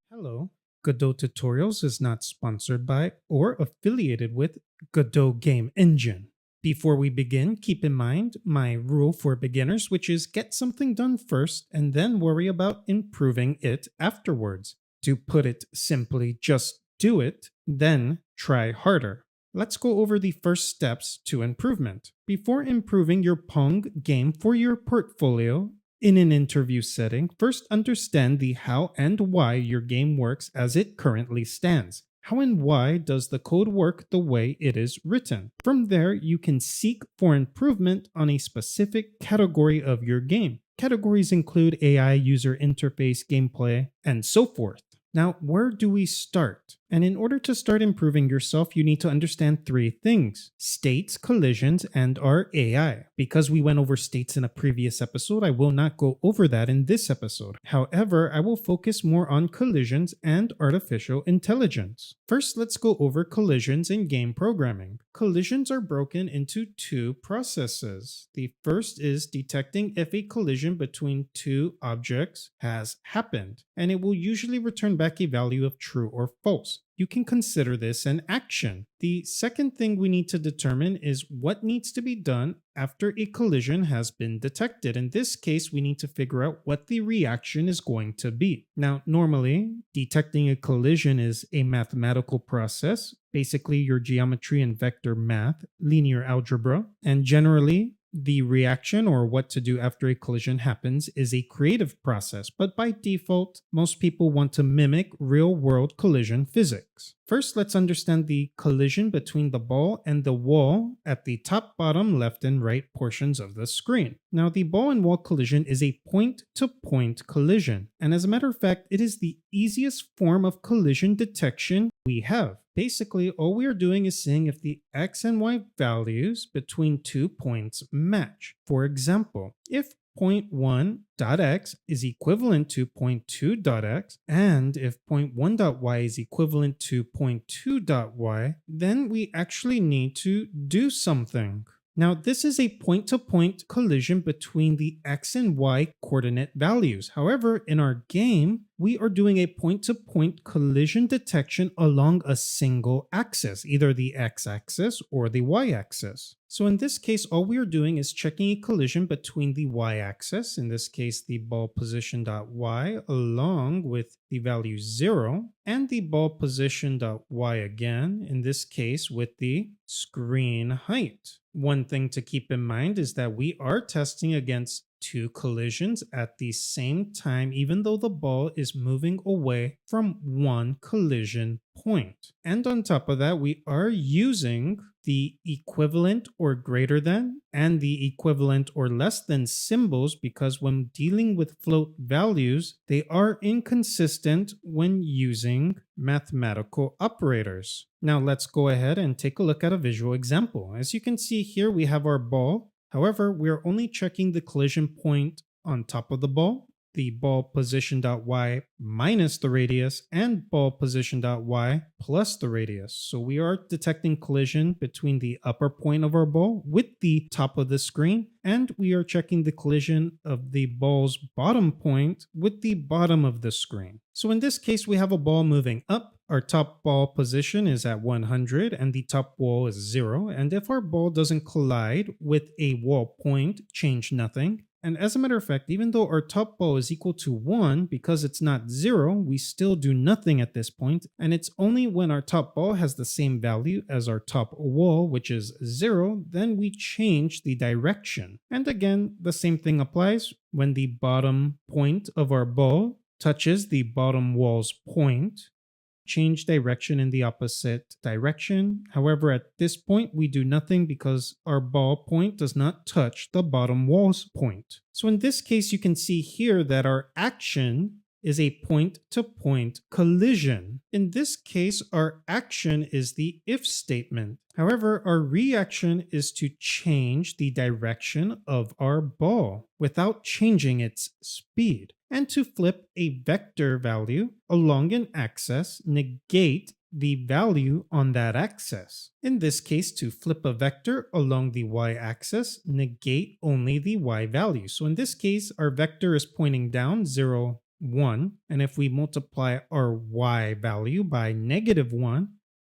Hello. Godot Tutorials is not sponsored by or affiliated with Godot Game Engine. Before we begin, keep in mind my rule for beginners, which is get something done first and then worry about improving it afterwards. To put it simply, just do it, then try harder. Let's go over the first steps to improvement. Before improving your Pong game for your portfolio, in an interview setting, first understand the how and why your game works as it currently stands. How and why does the code work the way it is written? From there, you can seek for improvement on a specific category of your game. Categories include AI, user interface, gameplay, and so forth. Now, where do we start? And in order to start improving yourself, you need to understand three things: states, collisions, and our AI. Because we went over states in a previous episode, I will not go over that in this episode. However, I will focus more on collisions and artificial intelligence. First, let's go over collisions in game programming. Collisions are broken into two processes. The first is detecting if a collision between two objects has happened, and it will usually return back a value of true or false. You can consider this an action. The second thing we need to determine is what needs to be done after a collision has been detected. In this case, we need to figure out what the reaction is going to be. Now, normally, detecting a collision is a mathematical process, basically your geometry and vector math, linear algebra, and generally, the reaction, or what to do after a collision happens, is a creative process, but by default, most people want to mimic real-world collision physics. First, let's understand the collision between the ball and the wall at the top, bottom, left, and right portions of the screen. Now, the ball and wall collision is a point-to-point collision, and as a matter of fact, it is the easiest form of collision detection we have. Basically, all we are doing is seeing if the x and y values between 2 points match. For example, if point1.x is equivalent to point2.x, and if point1.y is equivalent to point2.y, then we actually need to do something. Now, this is a point-to-point collision between the x and y coordinate values. However, in our game, we are doing a point-to-point collision detection along a single axis, either the x-axis or the y-axis. So in this case, all we are doing is checking a collision between the y-axis, in this case the ball position.y, along with the value 0, and the ball position.y again, in this case with the screen height. One thing to keep in mind is that we are testing against two collisions at the same time, even though the ball is moving away from one collision point. And on top of that, we are using the equivalent or greater than and the equivalent or less than symbols because when dealing with float values, they are inconsistent when using mathematical operators. Now let's go ahead and take a look at a visual example. As you can see here, we have our ball. However, we are only checking the collision point on top of the ball position.y minus the radius, and ball position.y plus the radius. So we are detecting collision between the upper point of our ball with the top of the screen, and we are checking the collision of the ball's bottom point with the bottom of the screen. So in this case, we have a ball moving up. Our top ball position is at 100 and the top wall is 0. And if our ball doesn't collide with a wall point, change nothing. And as a matter of fact, even though our top ball is equal to 1, because it's not 0, we still do nothing at this point. And it's only when our top ball has the same value as our top wall, which is 0, then we change the direction. And again, the same thing applies when the bottom point of our ball touches the bottom wall's point. Change direction in the opposite direction. However, at this point, we do nothing because our ball point does not touch the bottom wall's point. So in this case, you can see here that our action is a point-to-point collision. In this case, our action is the if statement. However, our reaction is to change the direction of our ball without changing its speed, and to flip a vector value along an axis, negate the value on that axis. In this case, to flip a vector along the y-axis, negate only the y value. So in this case, our vector is pointing down 0, 1. And if we multiply our y value by -1,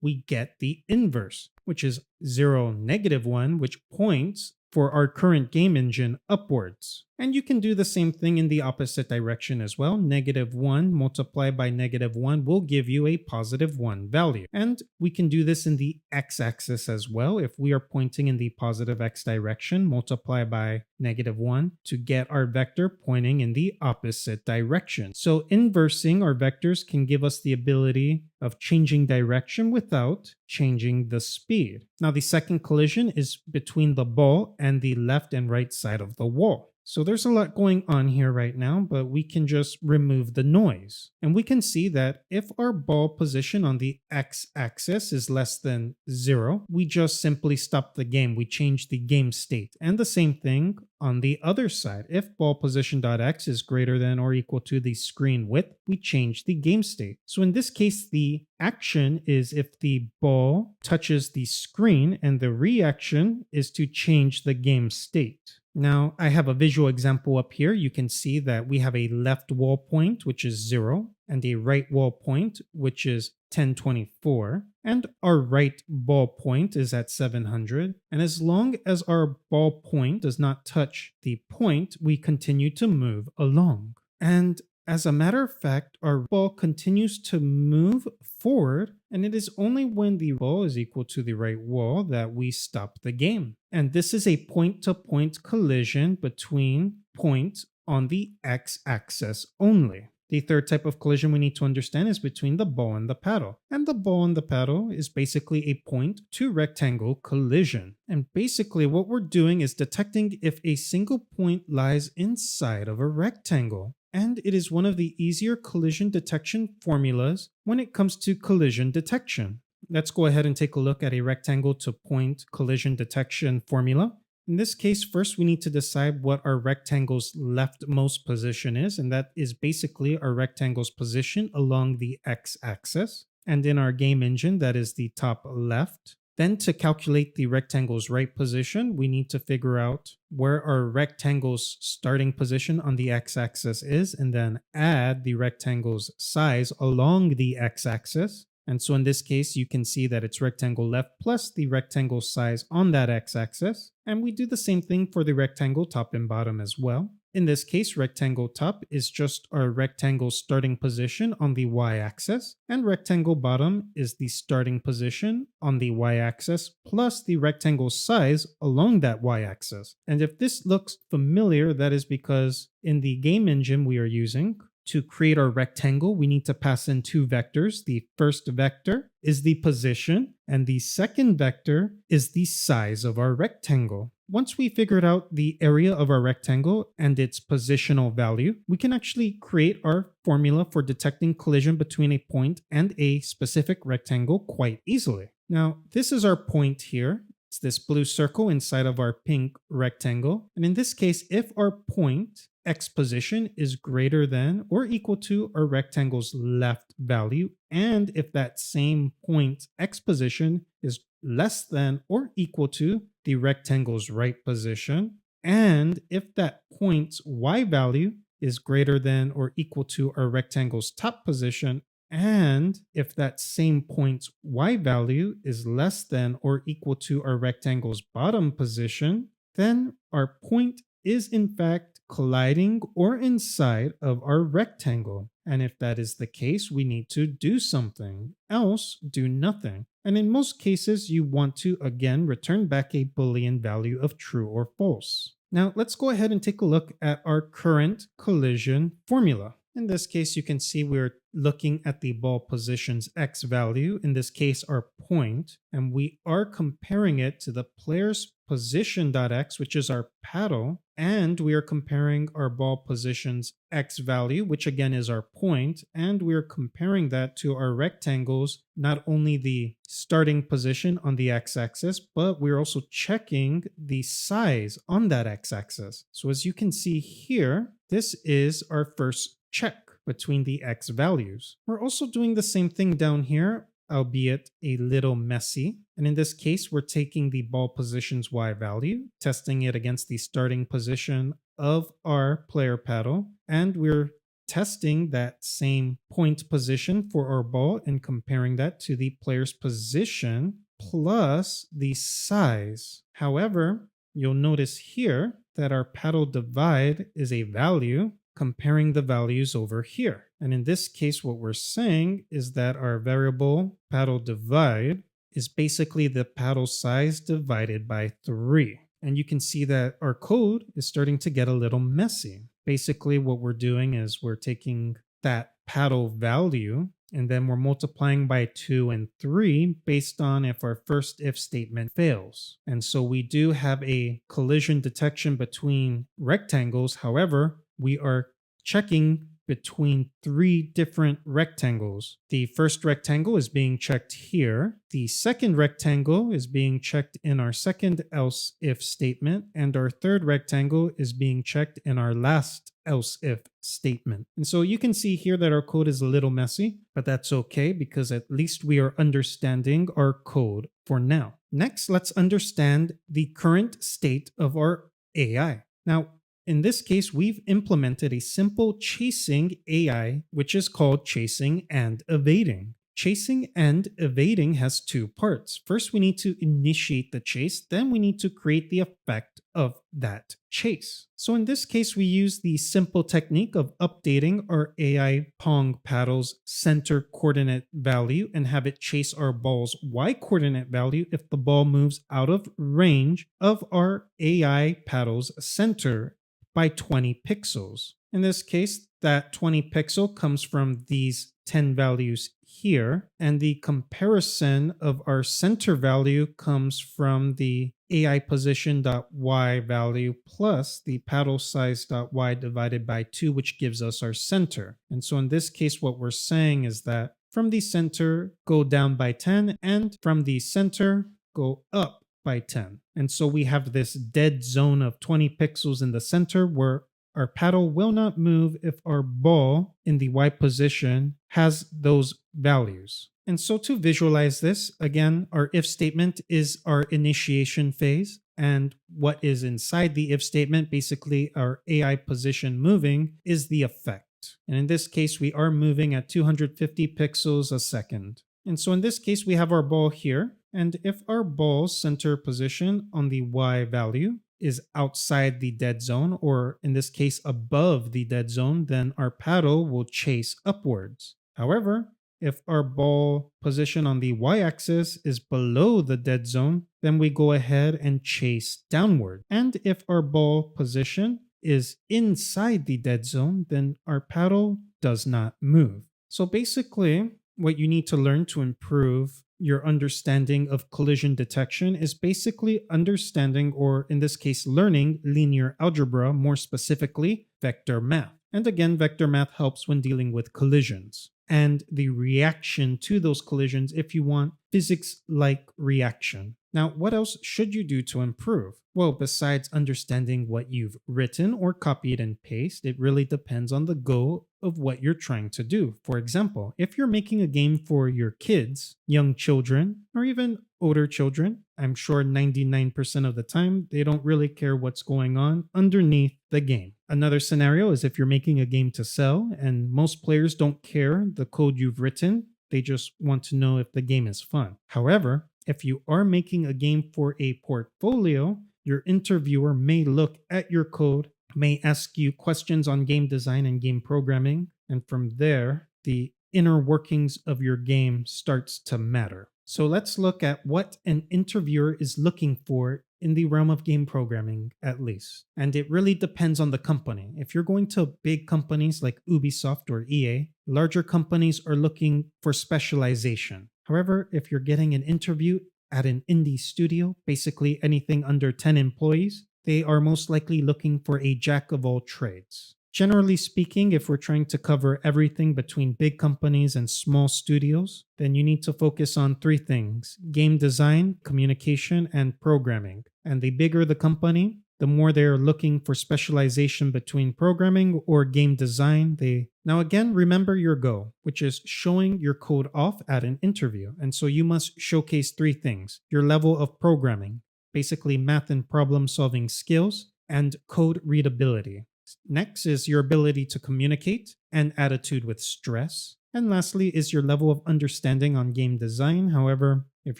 we get the inverse, which is 0, -1, which points for our current game engine upwards. And you can do the same thing in the opposite direction as well. -1 multiplied by -1 will give you a +1 value. And we can do this in the x-axis as well. If we are pointing in the positive x direction, multiply by -1 to get our vector pointing in the opposite direction. So inversing our vectors can give us the ability of changing direction without changing the speed. Now, the second collision is between the ball and the left and right side of the wall. So there's a lot going on here right now, but we can just remove the noise. And we can see that if our ball position on the x-axis is less than 0, we just simply stop the game. We change the game state. And the same thing on the other side. If ball position.x is greater than or equal to the screen width, we change the game state. So in this case, the action is if the ball touches the screen, and the reaction is to change the game state. Now, I have a visual example up here. You can see that we have a left wall point, which is 0, and a right wall point, which is 1024, and our right ball point is at 700. And as long as our ball point does not touch the point, we continue to move along. And as a matter of fact, our ball continues to move forward, and it is only when the ball is equal to the right wall that we stop the game. And this is a point-to-point collision between points on the x-axis only. The third type of collision we need to understand is between the ball and the paddle. And the ball and the paddle is basically a point to rectangle collision. And basically what we're doing is detecting if a single point lies inside of a rectangle. And it is one of the easier collision detection formulas when it comes to collision detection. Let's go ahead and take a look at a rectangle to point collision detection formula. In this case, first we need to decide what our rectangle's leftmost position is, and that is basically our rectangle's position along the x-axis. And in our game engine, that is the top left. Then to calculate the rectangle's right position, we need to figure out where our rectangle's starting position on the x-axis is, and then add the rectangle's size along the x-axis. And so in this case, you can see that it's rectangle left plus the rectangle size on that x-axis. And we do the same thing for the rectangle top and bottom as well. In this case, rectangle top is just our rectangle starting position on the y-axis, and rectangle bottom is the starting position on the y-axis plus the rectangle size along that y-axis. And if this looks familiar, that is because in the game engine we are using, to create our rectangle, we need to pass in two vectors. The first vector is the position, and the second vector is the size of our rectangle. Once we figured out the area of our rectangle and its positional value, we can actually create our formula for detecting collision between a point and a specific rectangle quite easily. Now, this is our point here. It's this blue circle inside of our pink rectangle. And in this case, if our point x position is greater than or equal to our rectangle's left value, and if that same point x position is less than or equal to the rectangle's right position, and if that point's y value is greater than or equal to our rectangle's top position, and if that same point's y value is less than or equal to our rectangle's bottom position, then our point is in fact colliding or inside of our rectangle. And if that is the case, we need to do something, else do nothing. And in most cases, you want to again return back a Boolean value of true or false. Now let's go ahead and take a look at our current collision formula. In this case, you can see we're looking at the ball position's x value, in this case our point, and we are comparing it to the player's position.x, which is our paddle, and we are comparing our ball position's x value, which again is our point, and we're comparing that to our rectangle's not only the starting position on the x-axis, but we're also checking the size on that x-axis. So as you can see here, this is our first check between the x values. We're also doing the same thing down here, albeit a little messy. And in this case, we're taking the ball position's y value, testing it against the starting position of our player paddle, and we're testing that same point position for our ball and comparing that to the player's position plus the size. However, you'll notice here that our paddle divide is a value comparing the values over here. And in this case, what we're saying is that our variable paddle divide is basically the paddle size divided by 3. And you can see that our code is starting to get a little messy. Basically, what we're doing is we're taking that paddle value and then we're multiplying by 2 and 3 based on if our first if statement fails. And so we do have a collision detection between rectangles. However, we are checking between 3 different rectangles. The first rectangle is being checked here. The second rectangle is being checked in our second else if statement. And our third rectangle is being checked in our last else if statement. And so you can see here that our code is a little messy, but that's okay because at least we are understanding our code for now. Next, let's understand the current state of our AI. Now, in this case, we've implemented a simple chasing AI, which is called chasing and evading. Chasing and evading has 2 parts. First, we need to initiate the chase, then we need to create the effect of that chase. So in this case, we use the simple technique of updating our AI Pong paddle's center coordinate value and have it chase our ball's Y coordinate value if the ball moves out of range of our AI paddle's center by 20 pixels. In this case, that 20 pixel comes from these 10 values here, and the comparison of our center value comes from the AI position.y value plus the paddle size.y divided by 2, which gives us our center. And so in this case, what we're saying is that from the center, go down by 10, and from the center, go up by 10. And so we have this dead zone of 20 pixels in the center where our paddle will not move if our ball in the Y position has those values. And so to visualize this, again, our if statement is our initiation phase. And what is inside the if statement, basically our AI position moving, is the effect. And in this case, we are moving at 250 pixels a second. And so in this case, we have our ball here. And if our ball's center position on the Y value is outside the dead zone, or in this case above the dead zone, then our paddle will chase upwards. However, if our ball position on the Y-axis is below the dead zone, then we go ahead and chase downward. And if our ball position is inside the dead zone, then our paddle does not move. So basically, what you need to learn to improve your understanding of collision detection is basically understanding, or in this case, learning linear algebra, more specifically, vector math. And again, vector math helps when dealing with collisions and the reaction to those collisions if you want physics-like reaction. Now, what else should you do to improve? Well, besides understanding what you've written or copied and pasted, it really depends on the goal of what you're trying to do. For example, if you're making a game for your kids, young children, or even older children, I'm sure 99% of the time they don't really care what's going on underneath the game. Another scenario is if you're making a game to sell and most players don't care the code you've written, they just want to know if the game is fun. However, if you are making a game for a portfolio, your interviewer may look at your code, may ask you questions on game design and game programming, and from there, the inner workings of your game starts to matter. So let's look at what an interviewer is looking for in the realm of game programming, at least. And it really depends on the company. If you're going to big companies like Ubisoft or EA, larger companies are looking for specialization. However, if you're getting an interview at an indie studio, basically anything under 10 employees, they are most likely looking for a jack of all trades. Generally speaking, if we're trying to cover everything between big companies and small studios, then you need to focus on 3 things: game design, communication, and programming. And the bigger the company, the more they're looking for specialization between programming or game design. Now again, remember your goal, which is showing your code off at an interview. And so you must showcase 3 things: your level of programming, basically math and problem solving skills, and code readability. Next is your ability to communicate and attitude with stress. And lastly is your level of understanding on game design. However, if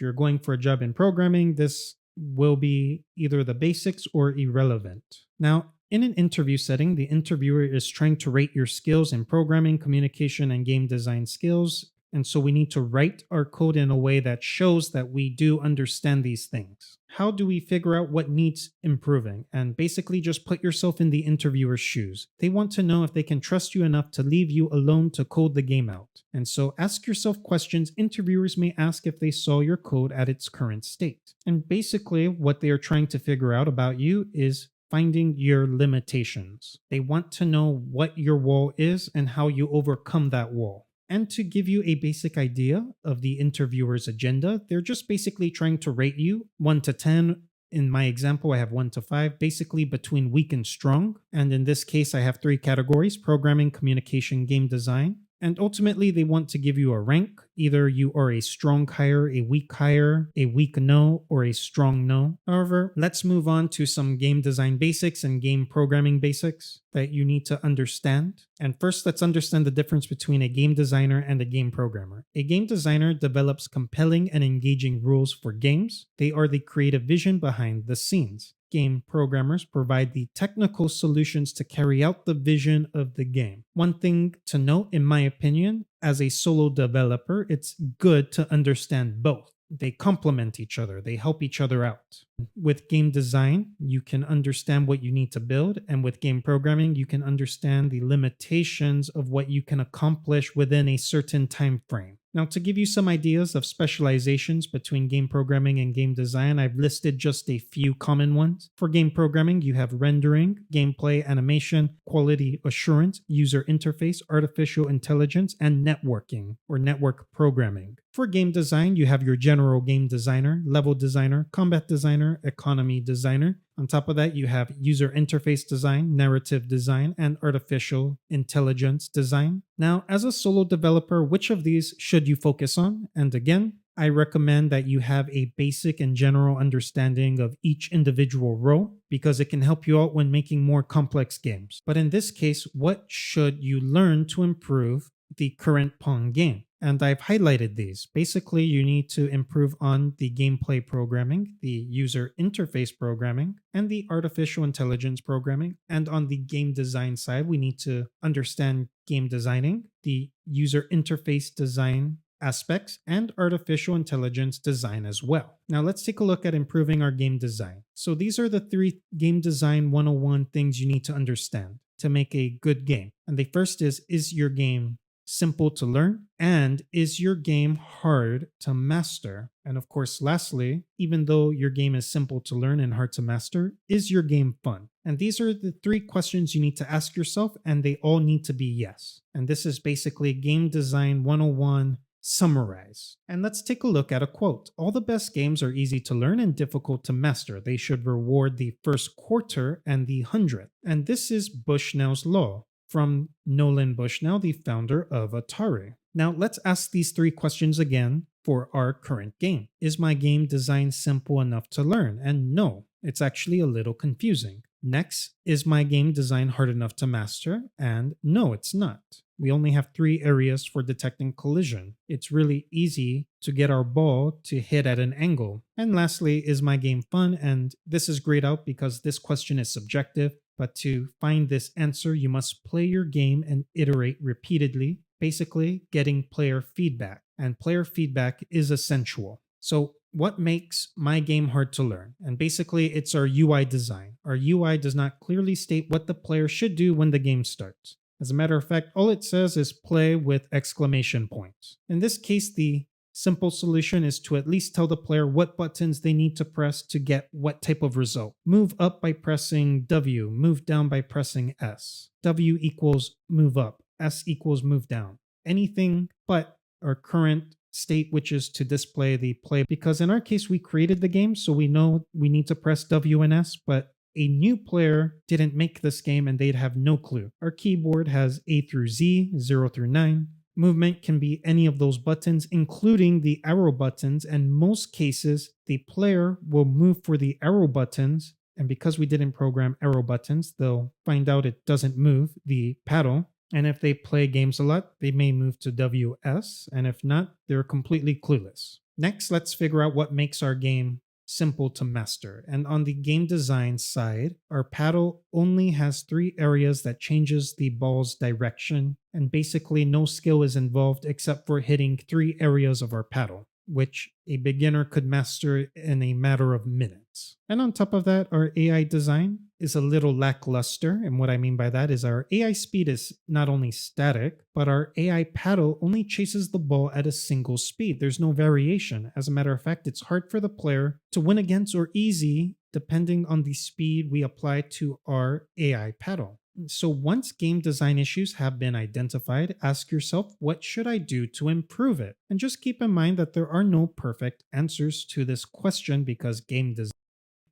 you're going for a job in programming, this will be either the basics or irrelevant. Now, in an interview setting, the interviewer is trying to rate your skills in programming, communication, and game design skills. And so we need to write our code in a way that shows that we do understand these things. How do we figure out what needs improving? And basically just put yourself in the interviewer's shoes. They want to know if they can trust you enough to leave you alone to code the game out. And so ask yourself questions interviewers may ask if they saw your code at its current state. And basically what they are trying to figure out about you is finding your limitations. They want to know what your wall is and how you overcome that wall. And to give you a basic idea of the interviewer's agenda, they're just basically trying to rate you 1 to 10. In my example, I have 1 to 5, basically between weak and strong. And in this case, I have 3 categories: programming, communication, game design. And ultimately, they want to give you a rank. Either you are a strong hire, a weak no, or a strong no. However, let's move on to some game design basics and game programming basics that you need to understand. And first, let's understand the difference between a game designer and a game programmer. A game designer develops compelling and engaging rules for games. They are the creative vision behind the scenes. Game programmers provide the technical solutions to carry out the vision of the game. One thing to note, in my opinion, as a solo developer, it's good to understand both. They complement each other, they help each other out. With game design, you can understand what you need to build, and with game programming, you can understand the limitations of what you can accomplish within a certain time frame. Now, to give you some ideas of specializations between game programming and game design, I've listed just a few common ones. For game programming, you have rendering, gameplay, animation, quality assurance, user interface, artificial intelligence, and networking or network programming. For game design, you have your general game designer, level designer, combat designer, economy designer. On top of that, you have user interface design, narrative design, and artificial intelligence design. Now, as a solo developer, which of these should you focus on? And again, I recommend that you have a basic and general understanding of each individual role because it can help you out when making more complex games. But in this case, what should you learn to improve the current Pong game? And I've highlighted these. Basically, you need to improve on the gameplay programming, the user interface programming, and the artificial intelligence programming. And on the game design side, we need to understand game designing, the user interface design aspects, and artificial intelligence design as well. Now let's take a look at improving our game design. So these are the 3 game design 101 things you need to understand to make a good game. And the first is your game simple to learn? And is your game hard to master? And of course, lastly, even though your game is simple to learn and hard to master, is your game fun? And these are the 3 questions you need to ask yourself, and they all need to be yes. And this is basically Game Design 101 summarize. And let's take a look at a quote. All the best games are easy to learn and difficult to master. They should reward the first quarter and the 100th. And this is Bushnell's law, from Nolan Bushnell, the founder of Atari. Now let's ask these 3 questions again for our current game. Is my game design simple enough to learn? And no, it's actually a little confusing. Next, is my game design hard enough to master? And no, it's not. We only have 3 areas for detecting collision. It's really easy to get our ball to hit at an angle. And lastly, is my game fun? And this is grayed out because this question is subjective. But to find this answer, you must play your game and iterate repeatedly, basically getting player feedback. And player feedback is essential. So what makes my game hard to learn? And basically, it's our UI design. Our UI does not clearly state what the player should do when the game starts. As a matter of fact, all it says is play with exclamation points. In this case, the simple solution is to at least tell the player what buttons they need to press to get what type of result. Move up by pressing W, move down by pressing S. W equals move up, S equals move down. Anything but our current state, which is to display the play, because in our case, we created the game, so we know we need to press W and S, but a new player didn't make this game and they'd have no clue. Our keyboard has A through Z, 0 through 9. Movement can be any of those buttons, including the arrow buttons, and most cases, the player will move for the arrow buttons And because we didn't program arrow buttons, they'll find out it doesn't move the paddle. And if they play games a lot, they may move to WS. And if not, they're completely clueless. Next, let's figure out what makes our game simple to master. And on the game design side, our paddle only has 3 areas that changes the ball's direction. And basically no skill is involved except for hitting 3 areas of our paddle, which a beginner could master in a matter of minutes. And on top of that, our AI design is a little lackluster. And what I mean by that is our AI speed is not only static, but our AI paddle only chases the ball at a single speed. There's no variation. As a matter of fact, it's hard for the player to win against or easy depending on the speed we apply to our AI paddle. So once game design issues have been identified, ask yourself, what should I do to improve it? And just keep in mind that there are no perfect answers to this question because game design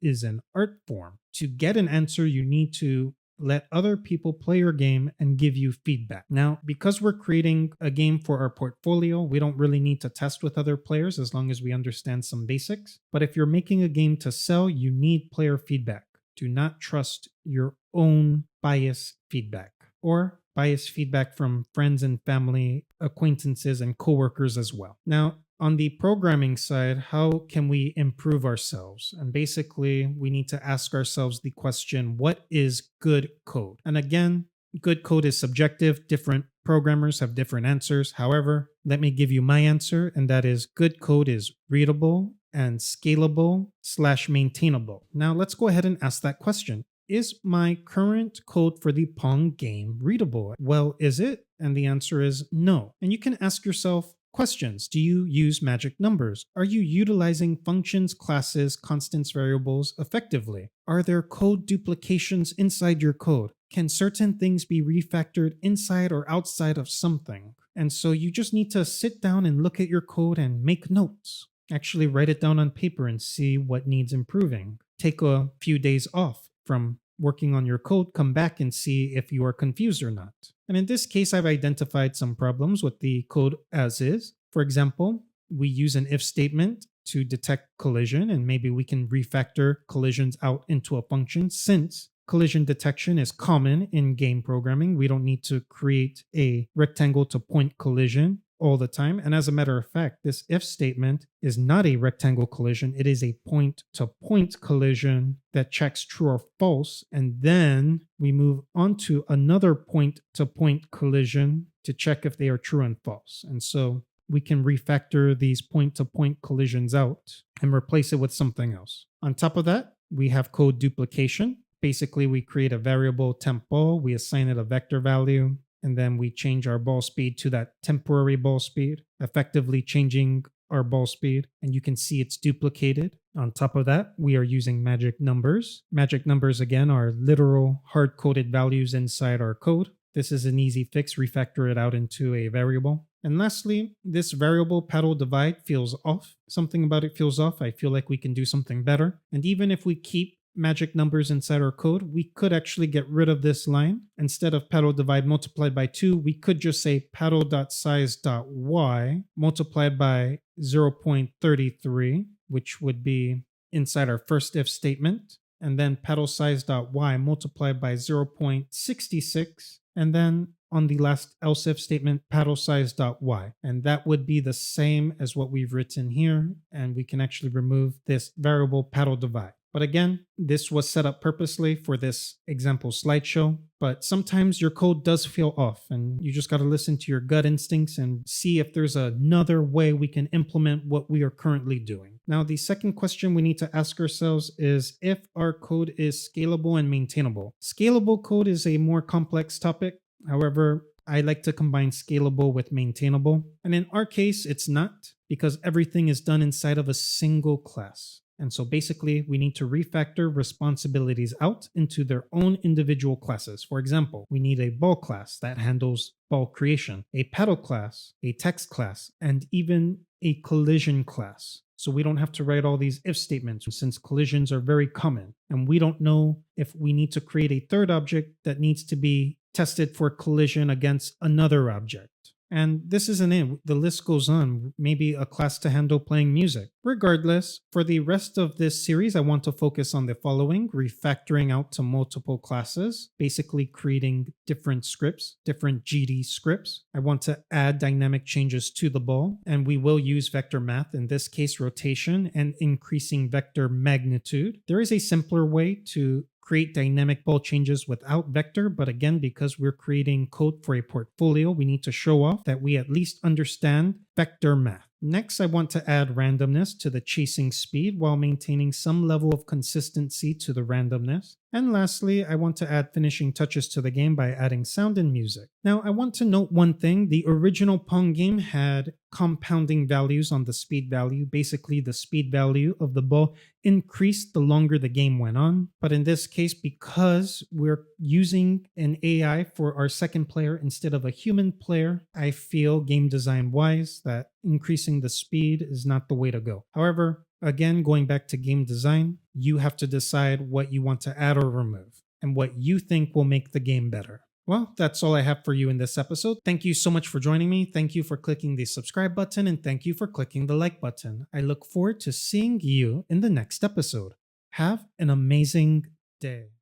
is an art form. To get an answer, you need to let other people play your game and give you feedback. Now, because we're creating a game for our portfolio, we don't really need to test with other players as long as we understand some basics. But if you're making a game to sell, you need player feedback. Do not trust your own bias feedback or bias feedback from friends and family, acquaintances, and coworkers as well. Now, on the programming side, how can we improve ourselves? And basically, we need to ask ourselves the question, what is good code? And again, good code is subjective. Different programmers have different answers. However, let me give you my answer, and that is good code is readable and scalable/maintainable. Now, let's go ahead and ask that question. Is my current code for the Pong game readable? Well, is it? And the answer is no. And you can ask yourself questions. Do you use magic numbers? Are you utilizing functions, classes, constants, variables effectively? Are there code duplications inside your code? Can certain things be refactored inside or outside of something? And so you just need to sit down and look at your code and make notes. Actually write it down on paper and see what needs improving. Take a few days off from working on your code, come back and see if you are confused or not. And in this case, I've identified some problems with the code as is. For example, we use an if statement to detect collision, and maybe we can refactor collisions out into a function. Since collision detection is common in game programming, we don't need to create a rectangle to point collision all the time. And as a matter of fact, this if statement is not a rectangle collision. It is a point-to-point collision that checks true or false. And then we move on to another point-to-point collision to check if they are true and false. And so we can refactor these point-to-point collisions out and replace it with something else. On top of that, we have code duplication. Basically, we create a variable temp ball, we assign it a vector value, and then we change our ball speed to that temporary ball speed, effectively changing our ball speed, and you can see it's duplicated. On top of that, we are using magic numbers. Magic numbers, again, are literal hard-coded values inside our code. This is an easy fix, refactor it out into a variable. And lastly, this variable paddle divide feels off. Something about it feels off. I feel like we can do something better. And even if we keep magic numbers inside our code, we could actually get rid of this line. Instead of paddle divide multiplied by 2, we could just say paddle.size.y multiplied by 0.33, which would be inside our first if statement, and then paddle size.y multiplied by 0.66, and then on the last else if statement, paddle size.y. And that would be the same as what we've written here, and we can actually remove this variable paddle divide. But again, this was set up purposely for this example slideshow, but sometimes your code does feel off and you just got to listen to your gut instincts and see if there's another way we can implement what we are currently doing. Now, the second question we need to ask ourselves is if our code is scalable and maintainable. Scalable code is a more complex topic. However, I like to combine scalable with maintainable. And in our case, it's not, because everything is done inside of a single class. And so basically, we need to refactor responsibilities out into their own individual classes. For example, we need a ball class that handles ball creation, a paddle class, a text class, and even a collision class. So we don't have to write all these if statements since collisions are very common. And we don't know if we need to create a third object that needs to be tested for collision against another object. And this isn't it. The list goes on. Maybe a class to handle playing music. Regardless, for the rest of this series, I want to focus on the following: refactoring out to multiple classes, basically creating different scripts, different GD scripts. I want to add dynamic changes to the ball, and we will use vector math, in this case, rotation and increasing vector magnitude. There is a simpler way to create dynamic ball changes without vector, but again, because we're creating code for a portfolio, we need to show off that we at least understand vector math. Next, I want to add randomness to the chasing speed while maintaining some level of consistency to the randomness. And lastly, I want to add finishing touches to the game by adding sound and music. Now, I want to note one thing. The original Pong game had compounding values on the speed value. Basically, the speed value of the ball increased the longer the game went on. But in this case, because we're using an AI for our second player instead of a human player, I feel game design wise that increasing the speed is not the way to go. However, again, going back to game design, you have to decide what you want to add or remove and what you think will make the game better. Well, that's all I have for you in this episode. Thank you so much for joining me. Thank you for clicking the subscribe button, and thank you for clicking the like button. I look forward to seeing you in the next episode. Have an amazing day.